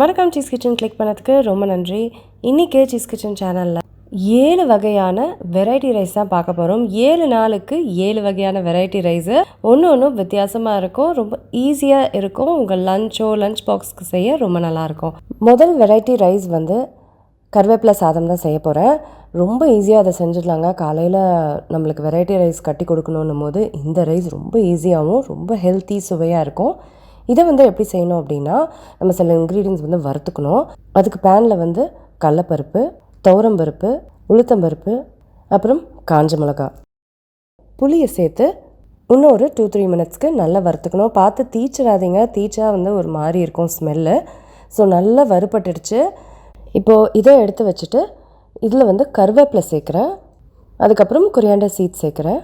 வணக்கம் cheese kitchen click பண்ணதுக்கு ரொம்ப நன்றி. இன்றைக்கி சீஸ் கிச்சன் சேனலில் 7 வகையான வெரைட்டி ரைஸ் தான் பார்க்க போகிறோம். 7 நாளுக்கு 7 வகையான வெரைட்டி ரைஸு ஒன்றும் வித்தியாசமாக இருக்கும். ரொம்ப ஈஸியாக இருக்கும். உங்கள் லஞ்ச் பாக்ஸ்க்கு செய்ய ரொம்ப நல்லாயிருக்கும். முதல் வெரைட்டி ரைஸ் வந்து கருவேப்பிலை சாதம் தான் செய்ய போகிறேன். ரொம்ப ஈஸியாக அதை செஞ்சிடலாங்க. காலையில் நம்மளுக்கு வெரைட்டி ரைஸ் கட்டி கொடுக்கணும் போது இந்த ரைஸ் ரொம்ப ஈஸியாகவும் ரொம்ப ஹெல்த்தி சுவையாக இருக்கும். இதை வந்து எப்படி செய்யணும் அப்படின்னா, நம்ம சில இன்க்ரீடியன்ஸ் வந்து வறுத்துக்கணும். அதுக்கு பேனில் வந்து கடலைப்பருப்பு, துவரம்பருப்பு, உளுத்தம்பருப்பு, அப்புறம் காஞ்ச மிளகா, புளியை சேர்த்து இன்னும் ஒரு 2-3 மினிட்ஸ்க்கு நல்லா வறுத்துக்கணும். பார்த்து தீச்சிடாதீங்க, தீச்சா வந்து ஒரு மாதிரி இருக்கும் ஸ்மெல்லு. ஸோ நல்லா வறுபட்டுடுச்சு. இப்போது இதை எடுத்து வச்சுட்டு இதில் வந்து கருவேப்பிலை சேர்க்குறேன். அதுக்கப்புறம் கொரியாண்டர் சீட்ஸ் சேர்க்குறேன்.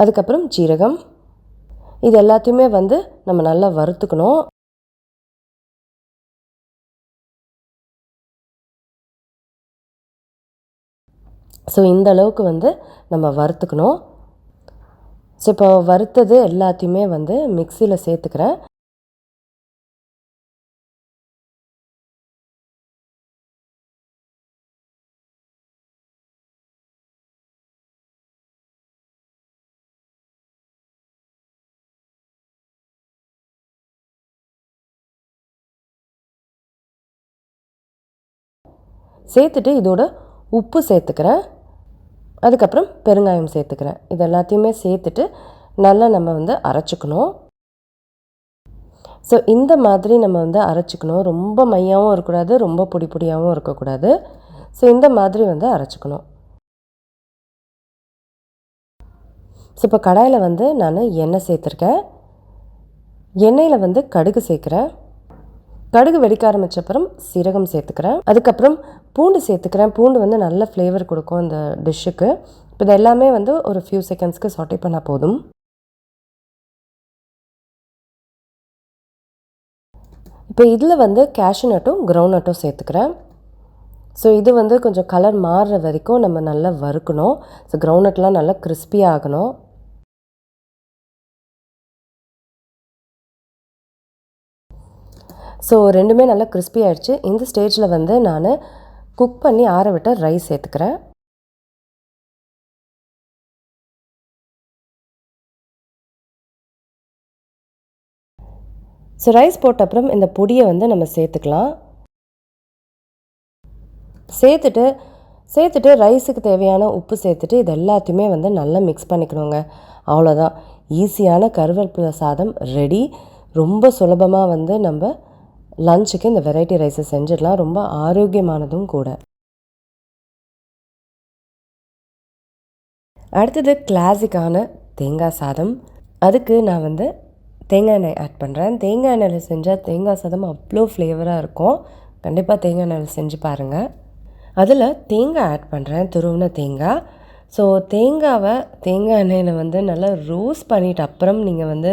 அதுக்கப்புறம் ஜீரகம். இது எல்லாத்தையுமே வந்து நம்ம நல்லா வறுத்துக்கணும். ஸோ இந்த அளவுக்கு வந்து நம்ம வறுத்துக்கணும். ஸோ இப்போ வறுத்தது எல்லாத்தையுமே வந்து மிக்சியில் சேர்த்துக்கிறேன். சேர்த்துட்டு இதோட உப்பு சேர்த்துக்கிறேன். அதுக்கப்புறம் பெருங்காயம் சேர்த்துக்கிறேன். இது எல்லாத்தையுமே சேர்த்துட்டு நல்லா நம்ம வந்து அரைச்சிக்கணும். ஸோ இந்த மாதிரி நம்ம வந்து அரைச்சிக்கணும். ரொம்ப மையாகவும் இருக்கக்கூடாது, ரொம்ப பொடி பொடியாகவும் இருக்கக்கூடாது. ஸோ இந்த மாதிரி வந்து அரைச்சிக்கணும். ஸோ இப்போ கடாயில் வந்து நான் எண்ணெய் சேர்த்துருக்கேன். எண்ணெயில் வந்து கடுகு சேர்க்குறேன். கடுகு வெடிக்க ஆரம்பித்தப்புறம் சீரகம் சேர்த்துக்கிறேன். அதுக்கப்புறம் பூண்டு சேர்த்துக்கிறேன். பூண்டு வந்து நல்ல ஃப்ளேவர் கொடுக்கும் இந்த டிஷ்ஷுக்கு. இப்போ இது எல்லாமே வந்து ஒரு ஃபியூ செகண்ட்ஸ்க்கு சாட்டே பண்ணால் போதும். இப்போ இதில் வந்து கேஷ்யூநட்டும் கிரவுண்ட்நட்டும் சேர்த்துக்கிறேன். ஸோ இது வந்து கொஞ்சம் கலர் மாறுற வரைக்கும் நம்ம நல்லா வறுக்கணும். ஸோ கிரவுண்ட்நட்லாம் நல்லா கிறிஸ்பியாக ஆகணும். ஸோ ரெண்டுமே நல்லா கிறிஸ்பி ஆகிடுச்சு. இந்த ஸ்டேஜில் வந்து நான் குக் பண்ணி ஆற விட்ட ரைஸ் சேர்த்துக்கிறேன். ஸோ ரைஸ் போட்ட அப்புறம் இந்த பொடியை வந்து நம்ம சேர்த்துக்கலாம். சேர்த்துட்டு ரைஸுக்கு தேவையான உப்பு சேர்த்துட்டு இது எல்லாத்தையுமே வந்து நல்லா மிக்ஸ் பண்ணிக்கணுங்க. அவ்வளோதான், ஈஸியான கருவேப்பிலை சாதம் ரெடி. ரொம்ப சுலபமாக வந்து நம்ம லஞ்சுக்கு இந்த வெரைட்டி ரைஸை செஞ்சிடலாம். ரொம்ப ஆரோக்கியமானதும் கூட. அடுத்தது கிளாசிக்கான தேங்காய் சாதம். அதுக்கு நான் வந்து தேங்காய் எண்ணெய் ஆட் பண்ணுறேன். தேங்காய் எண்ணெயில் செஞ்சால் தேங்காய் சாதம் அவ்வளோ ஃப்ளேவராக இருக்கும். கண்டிப்பாக தேங்காய் எண்ணெயில் செஞ்சு பாருங்கள். அதில் தேங்காய் ஆட் பண்ணுறேன், துருவின தேங்காய். ஸோ தேங்காய் எண்ணெயில் வந்து நல்லா ரோஸ்ட் பண்ணிவிட்டு அப்புறம் நீங்கள் வந்து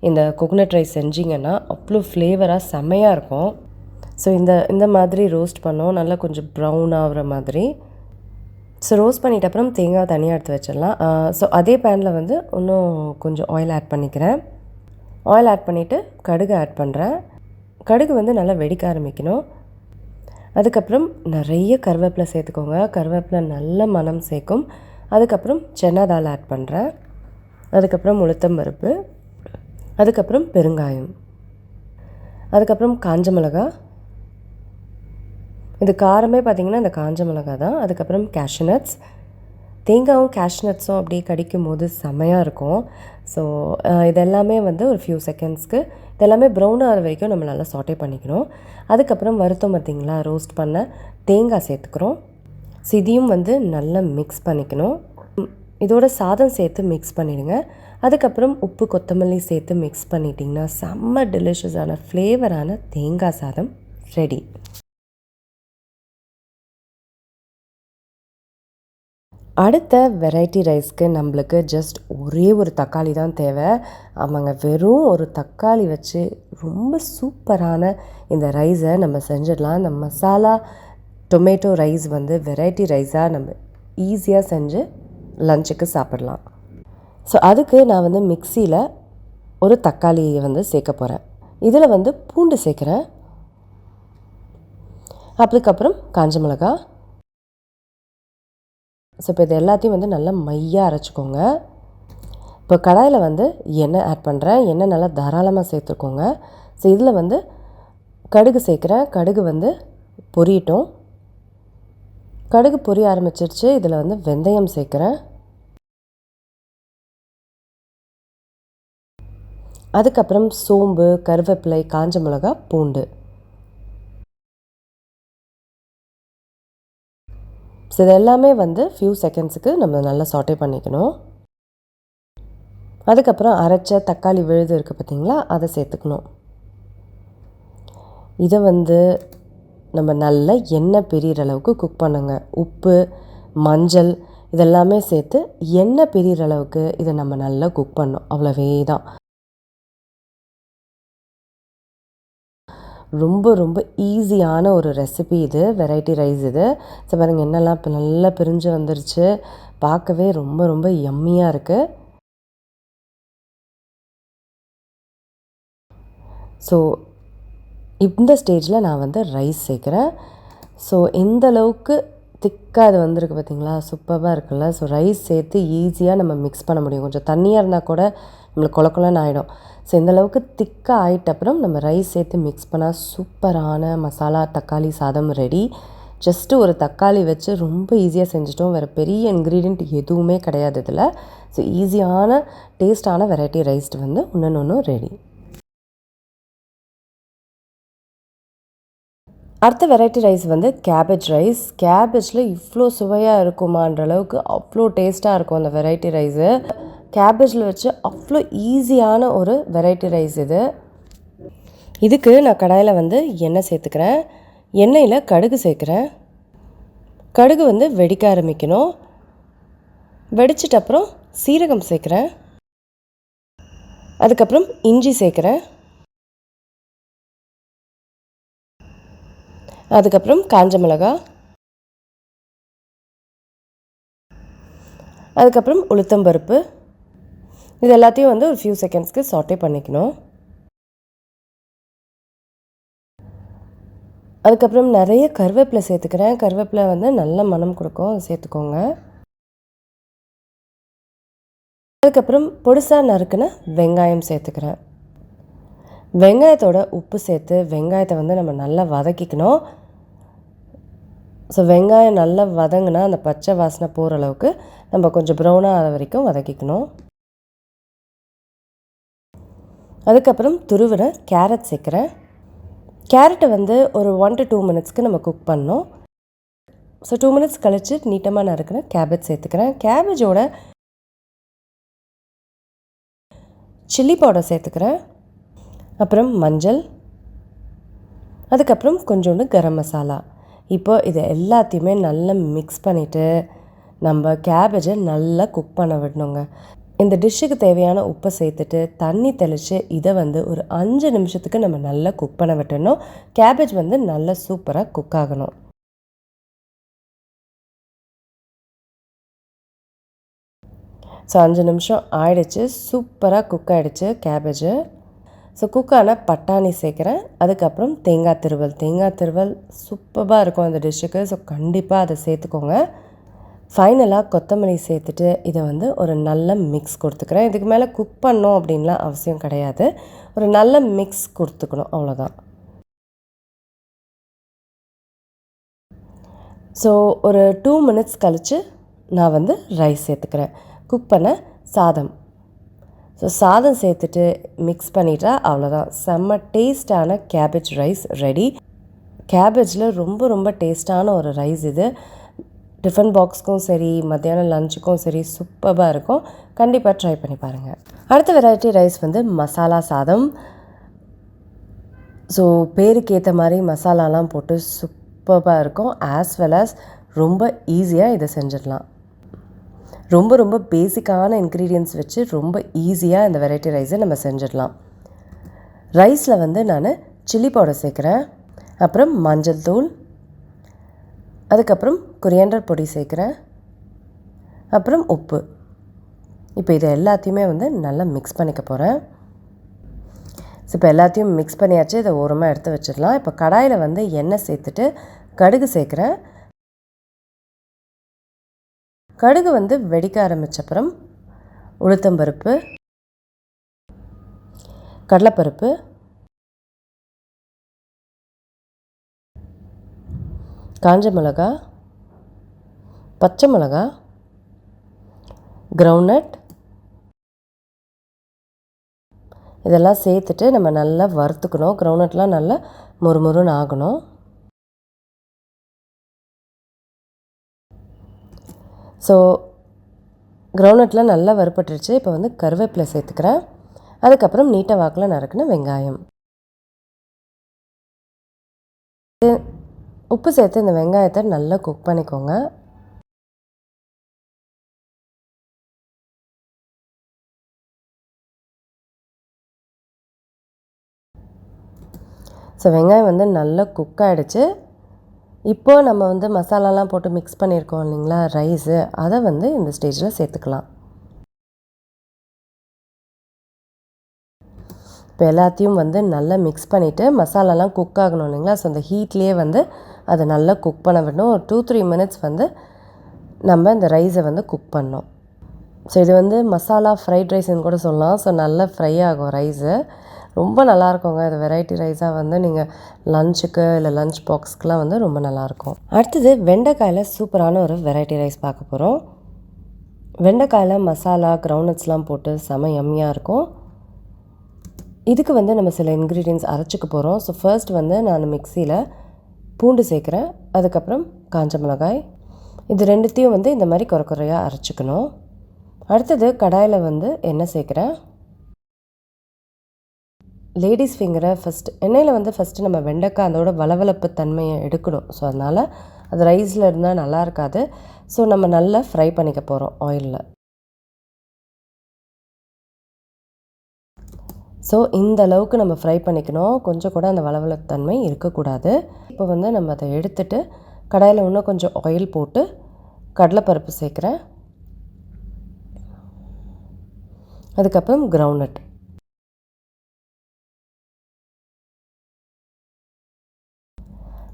இந்த கோகோனட் ரைஸ் செஞ்சிங்கன்னா அவ்வளோ ஃப்ளேவராக செம்மையாக இருக்கும். ஸோ இந்த மாதிரி ரோஸ்ட் பண்ணோம், நல்லா கொஞ்சம் ப்ரௌன் ஆகிற மாதிரி. ஸோ ரோஸ்ட் பண்ணிட்ட அப்புறம் தேங்காய் தனியாக எடுத்து வச்சிடலாம். ஸோ அதே பேனில் வந்து இன்னும் கொஞ்சம் ஆயில் ஆட் பண்ணிக்கிறேன். ஆயில் ஆட் பண்ணிவிட்டு கடுகு ஆட் பண்ணுறேன். கடுகு வந்து நல்லா வெடிக்க ஆரம்பிக்கணும். அதுக்கப்புறம் நிறைய கருவேப்பிலை சேர்த்துக்கோங்க. கருவேப்பிலை நல்ல மனம் சேர்க்கும். அதுக்கப்புறம் சன்னா தால் ஆட் பண்ணுறேன். அதுக்கப்புறம் உளுத்தம்பருப்பு, அதுக்கப்புறம் பெருங்காயம், அதுக்கப்புறம் காஞ்ச மிளகா. இது காரமே பார்த்திங்கன்னா இந்த காஞ்ச மிளகா தான். அதுக்கப்புறம் கேஷ்யூநட்ஸ். தேங்காயும் கேஷ்யூநட்ஸும் அப்படியே கடிக்கும் போது செம்மையாக இருக்கும். ஸோ இதெல்லாமே வந்து ஒரு ஃபியூ செகண்ட்ஸ்க்கு இதெல்லாமே ப்ரௌன் ஆகிற வரைக்கும் நம்ம நல்லா சாட்டே பண்ணிக்கணும். அதுக்கப்புறம் வருத்தம் பார்த்திங்களா ரோஸ்ட் பண்ண தேங்காய் சேர்த்துக்கிறோம். ஸோ இதையும் வந்து நல்லா மிக்ஸ் பண்ணிக்கணும். இதோட சாதம் சேர்த்து மிக்ஸ் பண்ணிடுங்க. அதுக்கப்புறம் உப்பு கொத்தமல்லி சேர்த்து மிக்ஸ் பண்ணிட்டிங்கன்னா செம்ம டெலிஷியஸான ஃப்ளேவரான தேங்காய் சாதம் ரெடி. அடுத்த வெரைட்டி ரைஸ்க்கு நம்மளுக்கு ஜஸ்ட் ஒரே ஒரு தக்காளி தான் தேவை. ஆமாங்க, வெறும் ஒரு தக்காளி வச்சு ரொம்ப சூப்பரான இந்த ரைஸை நம்ம செஞ்சிடலாம். இந்த மசாலா டொமேட்டோ ரைஸ் வந்து வெரைட்டி ரைஸாக நம்ம ஈஸியாக செஞ்சு லஞ்சுக்கு சாப்பிடலாம். ஸோ அதுக்கு நான் வந்து மிக்சியில் ஒரு தக்காளியை வந்து சேர்க்க போகிறேன். இதில் வந்து பூண்டு சேர்க்குறேன். அதுக்கப்புறம் காஞ்ச மிளகா. ஸோ இப்போ இது எல்லாத்தையும் வந்து நல்லா மையாக அரைச்சிக்கோங்க. இப்போ கடாயில் வந்து எண்ணெய் ஆட் பண்ணுறேன். எண்ணெய் நல்லா தாராளமாக சேர்த்துக்கோங்க. ஸோ இதில் வந்து கடுகு சேர்க்குறேன். கடுகு வந்து பொரியட்டும். கடுகு பொரிய ஆரம்பிச்சிருச்சு. இதில் வந்து வெந்தயம் சேர்க்குறேன். அதுக்கப்புறம் சோம்பு, கருவேப்பிலை, காஞ்ச மிளகா, பூண்டு. ஸோ இது எல்லாமே வந்து ஃபியூ செகண்ட்ஸுக்கு நம்ம நல்லா சாட்டே பண்ணிக்கணும். அதுக்கப்புறம் அரைச்ச தக்காளி விழுது இருக்குது பார்த்திங்களா, அதை சேர்த்துக்கணும். இதை வந்து நம்ம நல்லா எண்ணெய் பிரிகிற அளவுக்கு குக் பண்ணுங்க. உப்பு, மஞ்சள் இதெல்லாமே சேர்த்து எண்ணெய் பிரிகிற அளவுக்கு இதை நம்ம நல்லா குக் பண்ணோம். அவ்வளவே தான். ரொம்ப ரொம்ப ஈஸியான ஒரு ரெசிபி இது, வெரைட்டி ரைஸ் இது. ஸோ பாருங்கள் எண்ணெய்லாம் இப்போ நல்லா பிரிஞ்சு வந்துருச்சு. பார்க்கவே ரொம்ப ரொம்ப யம்மியாக இருக்குது. ஸோ இந்த ஸ்டேஜில் நான் வந்து ரைஸ் சேர்க்குறேன். ஸோ இந்த அளவுக்கு திக்காக அது வந்திருக்கு பார்த்திங்களா, சூப்பராக இருக்குல்ல. ஸோ ரைஸ் சேர்த்து ஈஸியாக நம்ம மிக்ஸ் பண்ண முடியும். கொஞ்சம் தண்ணியாக இருந்தால் கூட நம்மளுக்கு கொலன்னு ஆகிடும். ஸோ இந்தளவுக்கு திக்காக ஆகிட்ட அப்புறம் நம்ம ரைஸ் சேர்த்து மிக்ஸ் பண்ணால் சூப்பரான மசாலா தக்காளி சாதம் ரெடி. ஜஸ்ட்டு ஒரு தக்காளி வச்சு ரொம்ப ஈஸியாக செஞ்சிட்டோம். வேறு பெரிய இன்க்ரீடியண்ட் எதுவுமே கிடையாது இதில். ஸோ ஈஸியான டேஸ்டான வெரைட்டி ரைஸ் வந்து ஒன்று ரெடி. அடுத்த வெரைட்டி ரைஸ் வந்து கேபேஜ் ரைஸ். கேபேஜில் இவ்வளோ சுவையாக இருக்குமான்ற அளவுக்கு அவ்வளோ டேஸ்ட்டாக இருக்கும் அந்த வெரைட்டி ரைஸு. கேபேஜில் வச்சு அவ்வளோ ஈஸியான ஒரு வெரைட்டி ரைஸ் இது. இதுக்கு நான் கடாயில் வந்து எண்ணெய் சேர்த்துக்கிறேன். எண்ணெயில் கடுகு சேர்க்குறேன். கடுகு வந்து வெடிக்க ஆரம்பிக்கணும். வெடிச்சிட்ட அப்புறம் சீரகம் சேர்க்குறேன். அதுக்கப்புறம் இஞ்சி சேர்க்குறேன். அதுக்கப்புறம் காஞ்ச மிளகா, அதுக்கப்புறம் உளுத்தம்பருப்பு. இது எல்லாத்தையும் வந்து ஒரு ஃபியூ செகண்ட்ஸ்க்கு சாட்டே பண்ணிக்கணும். அதுக்கப்புறம் நிறைய கருவேப்பிலை சேர்த்துக்கிறேன். கருவேப்பிலை வந்து நல்ல மனம் கொடுக்கும், அதை சேர்த்துக்கோங்க. அதுக்கப்புறம் பொடிசாக நறுக்குன வெங்காயம் சேர்த்துக்கிறேன். வெங்காயத்தோட உப்பு சேர்த்து வெங்காயத்தை வந்து நம்ம நல்லா வதக்கிக்கணும். ஸோ வெங்காயம் நல்லா வதங்கினா அந்த பச்சை வாசனை போகிற அளவுக்கு நம்ம கொஞ்சம் ப்ரௌனாக ஆகிற வரைக்கும் வதக்கிக்கணும். அதுக்கப்புறம் துருவின கேரட் சேர்க்குறேன். கேரட்டை வந்து ஒரு 1 to 2 மினிட்ஸ்க்கு நம்ம குக் பண்ணோம். ஸோ 2 மினிட்ஸ் கழித்து நீட்டமாக நறுக்கின கேபேஜ் சேர்த்துக்கிறேன். கேபேஜோட சில்லி பவுடர் சேர்த்துக்கிறேன். அப்புறம் மஞ்சள், அதுக்கப்புறம் கொஞ்சோண்டு கரம் மசாலா. இப்போ இது எல்லாத்தையுமே நல்லா மிக்ஸ் பண்ணிவிட்டு நம்ம கேபேஜை நல்லா குக் பண்ண விடணுங்க. இந்த டிஷ்ஷுக்கு தேவையான உப்பை சேர்த்துட்டு தண்ணி தெளித்து இதை வந்து ஒரு 5 நிமிஷத்துக்கு நம்ம நல்லா குக் பண்ண விட்டுடணும். கேபேஜ் வந்து நல்லா சூப்பராக குக் ஆகணும். ஸோ 5 நிமிஷம் ஆயிடுச்சு. சூப்பராக குக் ஆகிடுச்சு கேபேஜு. ஸோ குக்கான பட்டாணி சேர்க்குறேன். அதுக்கப்புறம் தேங்காய் திருவல் சூப்பராக இருக்கும் அந்த டிஷ்ஷுக்கு. ஸோ கண்டிப்பாக அதை சேர்த்துக்கோங்க. ஃபைனலாக கொத்தமல்லி சேர்த்துட்டு இதை வந்து ஒரு நல்ல மிக்ஸ் கொடுத்துக்கிறேன். இதுக்கு மேலே குக் பண்ணோம் அப்படின்லாம் அவசியம் கிடையாது. ஒரு நல்ல மிக்ஸ் கொடுத்துக்கணும், அவ்வளோதான். ஸோ ஒரு 2 மினிட்ஸ் கழித்து நான் வந்து ரைஸ் சேர்த்துக்கிறேன். குக் பண்ண சாதம். ஸோ சாதம் சேர்த்துட்டு மிக்ஸ் பண்ணிட்டா அவ்வளோதான், செம்ம டேஸ்டான கேபேஜ் ரைஸ் ரெடி. கேபேஜில் ரொம்ப ரொம்ப டேஸ்டான ஒரு ரைஸ் இது. டிஃபன் பாக்ஸ்க்கும் சரி, மத்தியானம் லஞ்சுக்கும் சரி சூப்பராக இருக்கும். கண்டிப்பாக ட்ரை பண்ணி பாருங்கள். அடுத்த வெரைட்டி ரைஸ் வந்து மசாலா சாதம். ஸோ பேருக்கு ஏற்ற மாதிரி மசாலாலாம் போட்டு சூப்பராக இருக்கும். ஆஸ் வெல் ஆஸ் ரொம்ப ஈஸியாக இதை செஞ்சிடலாம். ரொம்ப ரொம்ப பேசிக்கான இன்க்ரீடியன்ட்ஸ் வச்சு ரொம்ப ஈஸியாக இந்த வெரைட்டி ரைஸை நம்ம செஞ்சிடலாம். ரைஸில் வந்து நான் சில்லி பவுடர் சேர்க்குறேன். அப்புறம் மஞ்சள் தூள், அதுக்கப்புறம் கொரியாண்டர் பொடி சேர்க்குறேன். அப்புறம் உப்பு. இப்போ இதை எல்லாத்தையுமே வந்து நல்லா மிக்ஸ் பண்ணிக்க போகிறேன். ஸோ இப்போ எல்லாத்தையும் மிக்ஸ் பண்ணியாச்சு. இதை ஓரமாக எடுத்து வச்சிடலாம். இப்போ கடாயில் வந்து எண்ணெய் சேர்த்துட்டு கடுகு சேர்க்குறேன். கடுகு வந்து வெடிக்க ஆரம்பித்தப்புறம் உளுத்தம்பருப்பு, கடலைப்பருப்பு, காஞ்ச மிளகா, பச்சை மிளகா, கிரவுண்ட்நட் இதெல்லாம் சேர்த்துட்டு நம்ம நல்லா வறுத்துக்கணும். கிரவுண்ட்நட்லாம் நல்லா மொறுமொறுன்னு ஆகணும். ஸோ கிரவுண்ட்நட்லாம் நல்லா வறுபட்டுருச்சு. இப்போ வந்து கருவேப்பிலை சேர்த்துக்கிறேன். அதுக்கப்புறம் நீட்ட வாக்கில் நறுக்குன வெங்காயம். உப்பு சேர்த்து இந்த வெங்காயத்தை நல்லா குக் பண்ணிக்கோங்க. ஸோ வெங்காயம் வந்து நல்லா குக் ஆகிடுச்சு. இப்போது நம்ம வந்து மசாலாலாம் போட்டு மிக்ஸ் பண்ணியிருக்கோம் இல்லைங்களா ரைஸு, அதை வந்து இந்த ஸ்டேஜில் சேர்த்துக்கலாம். இப்போ எல்லாத்தையும் வந்து நல்லா மிக்ஸ் பண்ணிவிட்டு மசாலாலாம் குக் ஆகணும் இல்லைங்களா, ஸோ அந்த ஹீட்லேயே வந்து அதை நல்லா குக் பண்ண விடணும். ஒரு 2-3 மினிட்ஸ் வந்து நம்ம இந்த ரைஸை வந்து குக் பண்ணோம். ஸோ இது வந்து மசாலா ஃப்ரைட் ரைஸ்ன்னு கூட சொல்லலாம். ஸோ நல்லா ஃப்ரை ஆகும் ரைஸு. ரொம்ப நல்லாயிருக்குங்க. இது வெரைட்டி ரைஸாக வந்து நீங்கள் லஞ்சுக்கு இல்லை லஞ்ச் பாக்ஸ்க்கெலாம் வந்து ரொம்ப நல்லாயிருக்கும். அடுத்தது வெண்டைக்காயில் சூப்பரான ஒரு வெரைட்டி ரைஸ் பார்க்க போகிறோம். வெண்டைக்காயில் மசாலா கிரவுண்ட்நட்ஸ்லாம் போட்டு செம யம்மியாக இருக்கும். இதுக்கு வந்து நம்ம சில இன்க்ரீடியன்ட்ஸ் அரைச்சிக்க போகிறோம். ஸோ ஃபர்ஸ்ட் வந்து நான் மிக்சியில் பூண்டு சேர்க்குறேன். அதுக்கப்புறம் காஞ்ச மிளகாய், இது ரெண்டுத்தையும் வந்து இந்த மாதிரி குறையாக அரைச்சிக்கணும். அடுத்தது கடாயில் வந்து எண்ணெய் சேர்க்குறேன். லேடிஸ் ஃபிங்கரை எண்ணெயில் வந்து ஃபஸ்ட்டு நம்ம வெண்டைக்காய் அதோட வளவளப்பு தன்மையை எடுக்கணும். ஸோ அதனால் அது ரைஸில் இருந்தால் நல்லா இருக்காது. ஸோ நம்ம நல்லா ஃப்ரை பண்ணிக்க போகிறோம் ஆயிலில். ஸோ இந்த அளவுக்கு நம்ம ஃப்ரை பண்ணிக்கணும். கொஞ்சம் கூட அந்த வளவளப்பு தன்மை இருக்கக்கூடாது. இப்போ வந்து நம்ம அதை எடுத்துட்டு கடாயில் இன்னும் கொஞ்சம் ஆயில் போட்டு கடலைப்பருப்பு சேர்க்குறேன். அதுக்கப்புறம் கிரவுண்ட்நட்,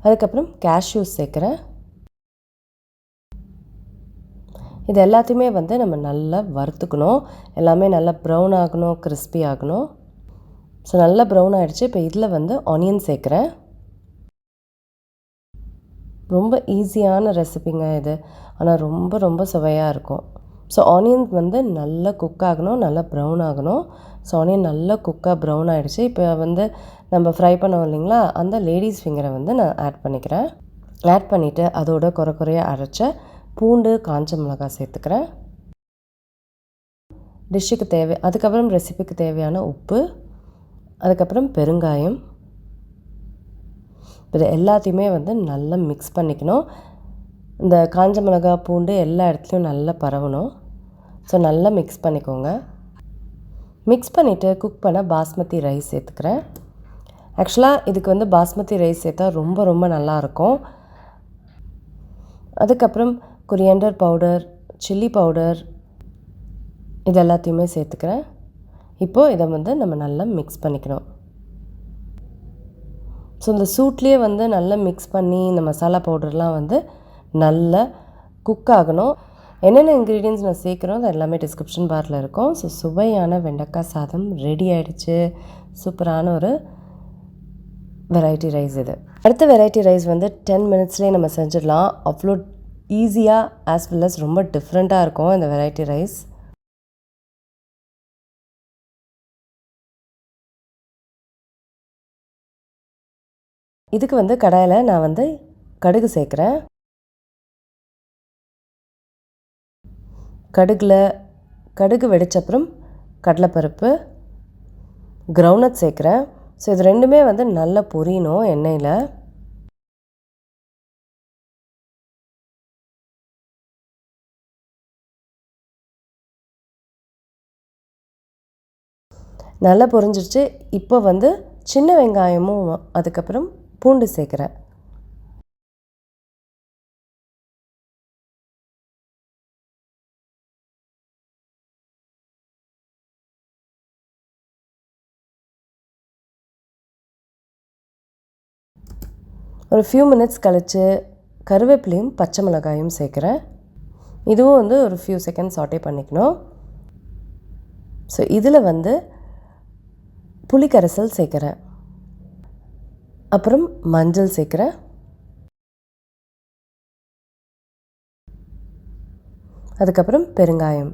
அதுக்கப்புறம் கேஷ்யூஸ் சேர்க்குறேன். இது எல்லாத்தையுமே வந்து நம்ம நல்லா வறுத்துக்கணும். எல்லாமே நல்லா ப்ரௌன் ஆகணும், கிறிஸ்பி ஆகணும். ஸோ நல்லா ப்ரௌன் ஆகிடுச்சு. இப்போ இதில் வந்து ஆனியன் சேர்க்குறேன். ரொம்ப ஈஸியான ரெசிபிங்க இது, ஆனால் ரொம்ப ரொம்ப சுவையாக இருக்கும். ஸோ ஆனியன் வந்து நல்லா குக் ஆகணும், நல்லா ப்ரௌன் ஆகணும். ஸோ ஆனியன் நல்லா குக்காக ப்ரௌன் ஆகிடுச்சு. இப்போ வந்து நம்ம ஃப்ரை பண்ணோம் இல்லைங்களா, அந்த லேடிஸ் ஃபிங்கரை வந்து நான் ஆட் பண்ணிக்கிறேன். ஆட் பண்ணிவிட்டு அதோட குறையாக அரைச்ச பூண்டு, காஞ்ச மிளகாய் சேர்த்துக்கிறேன். டிஷ்ஷுக்கு அதுக்கப்புறம் ரெசிபிக்கு தேவையான உப்பு, அதுக்கப்புறம் பெருங்காயம். இது எல்லாத்தையுமே வந்து நல்லா மிக்ஸ் பண்ணிக்கணும். இந்த காஞ்ச மிளகாய், பூண்டு எல்லா இடத்துலையும் நல்லா பரவணும். ஸோ நல்லா மிக்ஸ் பண்ணிக்கோங்க. மிக்ஸ் பண்ணிவிட்டு குக் பண்ண பாஸ்மதி ரைஸ் சேர்த்துக்கிறேன். ஆக்சுவலாக இதுக்கு வந்து பாஸ்மதி ரைஸ் சேர்த்தா ரொம்ப ரொம்ப நல்லாயிருக்கும். அதுக்கப்புறம் கொரியாண்டர் பவுடர், சில்லி பவுடர் இது எல்லாத்தையுமே சேர்த்துக்கிறேன். இப்போது இதை வந்து நம்ம நல்லா மிக்ஸ் பண்ணிக்கணும். ஸோ இந்த சூட்லேயே வந்து நல்லா மிக்ஸ் பண்ணி இந்த மசாலா பவுடர்லாம் வந்து நல்லா குக் ஆகணும். என்னென்ன இன்க்ரீடியன்ட்ஸ் நான் சேர்க்குறோம் அது எல்லாமே டிஸ்கிரிப்ஷன் பாரில் இருக்கும். ஸோ சுவையான வெண்டைக்காய் சாதம் ரெடி ஆகிடுச்சு. சூப்பரான ஒரு வெரைட்டி ரைஸ் இது. அடுத்த வெரைட்டி ரைஸ் வந்து 10 மினிட்ஸ்லேயே நம்ம செஞ்சிடலாம். அவ்வளோ ஈஸியாக ஆஸ் வெல் அஸ் ரொம்ப டிஃப்ரெண்ட்டாக இருக்கும் இந்த வெரைட்டி ரைஸ். இதுக்கு வந்து கடாயில் நான் வந்து கடுகு சேர்க்குறேன். கடுகு வெடிச்சப்புறம் கடலைப்பருப்பு, கிரவுண்ட்நட் சேர்க்குறேன். ஸோ இது ரெண்டுமே வந்து நல்லா பொரியணும் எண்ணெயில். நல்லா பொரிஞ்சிருச்சு. இப்போ வந்து சின்ன வெங்காயமும் அதுக்கப்புறம் பூண்டு சேர்க்குறேன். ஒரு ஃபியூ மினிட்ஸ் கழித்து கருவேப்பிலையும் பச்சை மிளகாயும் சேர்க்குறேன். இதுவும் வந்து ஒரு ஃபியூ செகண்ட்ஸ் சாட்டே பண்ணிக்கணும். ஸோ இதில் வந்து புளிக்கரைசல் சேர்க்குறேன். அப்புறம் மஞ்சள் சேர்க்குறேன். அதுக்கப்புறம் பெருங்காயம்.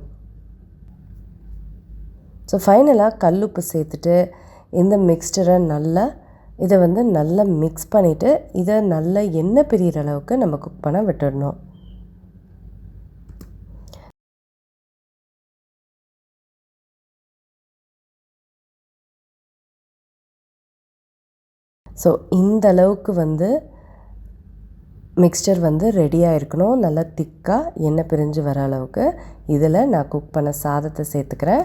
ஸோ ஃபைனலாக கல்லுப்பு சேர்த்துட்டு இந்த மிக்ஸ்டரை இதை வந்து நல்லா மிக்ஸ் பண்ணிவிட்டு இதை நல்லா எண்ணெய் பிரிகிற அளவுக்கு நம்ம குக் பண்ண விட்டுடணும். ஸோ இந்த அளவுக்கு வந்து மிக்ஸ்சர் வந்து ரெடியாக இருக்கணும். நல்லா திக்காக எண்ணெய் பிரிஞ்சு வர அளவுக்கு. இதில் நான் குக் பண்ண சாதத்தை சேர்த்துக்கிறேன்.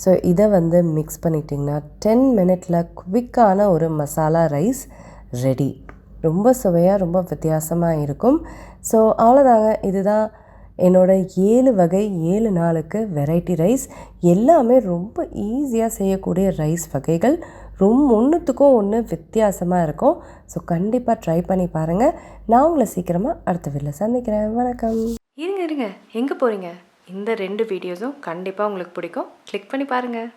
ஸோ இதை வந்து மிக்ஸ் பண்ணிட்டிங்கன்னா 10 மினிட்டில் குவிக்கான ஒரு மசாலா ரைஸ் ரெடி. ரொம்ப சுவையாக ரொம்ப வித்தியாசமாக இருக்கும். ஸோ அவ்வளோதாங்க. இதுதான் என்னோடய 7 வகை 7 நாளுக்கு வெரைட்டி ரைஸ். எல்லாமே ரொம்ப ஈஸியாக செய்யக்கூடிய ரைஸ் வகைகள். ஒன்றுத்துக்கும் ஒன்று வித்தியாசமாக இருக்கும். ஸோ கண்டிப்பாக ட்ரை பண்ணி பாருங்கள். நான் உங்களை சீக்கிரமாக அடுத்த வீடியோவில் சந்திக்கிறேன். வணக்கம். இருங்க எங்கே போகிறீங்க? இந்த 2 வீடியோஸும் கண்டிப்பாக உங்களுக்கு பிடிக்கும். கிளிக் பண்ணி பாருங்கள்.